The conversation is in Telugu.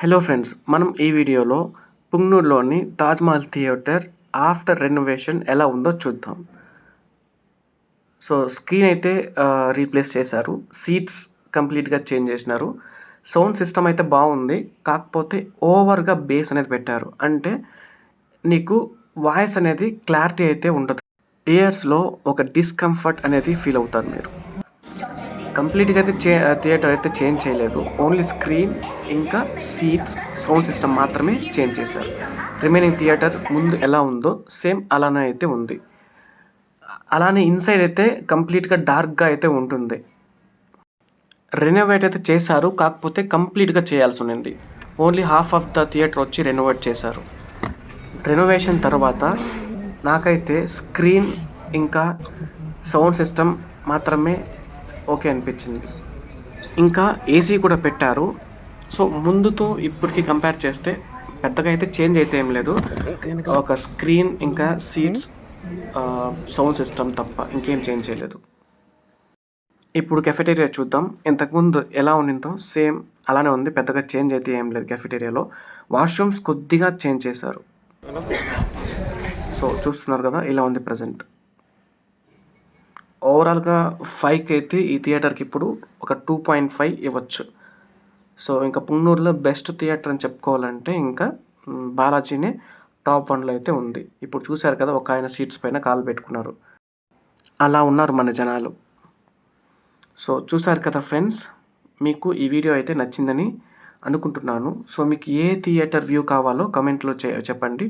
హలో ఫ్రెండ్స్, మనం ఈ వీడియోలో పుంగనూరులోని తాజ్‌మహల్ థియేటర్ ఆఫ్టర్ రెనోవేషన్ ఎలా ఉందో చూద్దాం. సో, స్క్రీన్ అయితే రీప్లేస్ చేశారు. సీట్స్ కంప్లీట్‌గా చేంజ్ చేసినారు. సౌండ్ సిస్టమ్ అయితే బాగుంది. కాకపోతే ఓవర్‌గా బేస్ అనేది పెట్టారు. అంటే నీకు వాయిస్ అనేది క్లారిటీ అయితే ఉండదు. ఇయర్స్‌లో ఒక డిస్కంఫర్ట్ అనేది ఫీల్ అవుతారు మీరు. కంప్లీట్‌గా అయితే థియేటర్ అయితే చేంజ్ చేయలేదు. ఓన్లీ స్క్రీన్ ఇంకా సీట్స్, సౌండ్ సిస్టమ్ మాత్రమే చేంజ్ చేశారు. రిమైనింగ్ థియేటర్ ముందు ఎలా ఉందో సేమ్ అలానే అయితే ఉంది. అలానే ఇన్‌సైడ్ అయితే కంప్లీట్‌గా డార్క్‌గా అయితే ఉంటుంది. రెనోవేట్ అయితే చేశారు. కాకపోతే కంప్లీట్‌గా చేయాల్సుండింది. Only half of the theatre వచ్చి రెనోవేట్ చేశారు. రెనోవేషన్ తర్వాత నాకైతే స్క్రీన్ ఇంకా సౌండ్ సిస్టమ్ మాత్రమే ఓకే అనిపించింది. ఇంకా ఏసీ కూడా పెట్టారు. సో, ముందుతో ఇప్పటికి కంపేర్ చేస్తే పెద్దగా అయితే చేంజ్ అయితే ఏం లేదు. ఒక స్క్రీన్ ఇంకా సీట్స్, సౌండ్ సిస్టమ్ తప్ప ఇంకేం చేంజ్ చేయలేదు. ఇప్పుడు కెఫెటేరియా చూద్దాం. ఇంతకుముందు ఎలా ఉండిందో సేమ్ అలానే ఉంది. పెద్దగా చేంజ్ అయితే ఏం లేదు కెఫెటేరియాలో. వాష్‌రూమ్స్ కొద్దిగా చేంజ్ చేశారు. సో, చూస్తున్నారు కదా! ఇలా ఉంది ప్రెజెంట్. ఓవరాల్‌గా 5కి అయితే ఈ థియేటర్‌కి ఇప్పుడు ఒక 2.5 ఇవ్వచ్చు. సో, ఇంకా పుంగనూరులో బెస్ట్ థియేటర్ అని చెప్పుకోవాలంటే ఇంకా బాలాజీనే టాప్ 1లో అయితే ఉంది. ఇప్పుడు చూసారు కదా! ఒకాయన సీట్స్ పైన కాలు పెట్టుకున్నారు. అలా ఉన్నారు మన జనాలు. సో, చూసారు కదా ఫ్రెండ్స్! మీకు ఈ వీడియో అయితే నచ్చిందని అనుకుంటున్నాను. సో, మీకు ఏ థియేటర్ వ్యూ కావాలో కామెంట్‌లో చెప్పండి.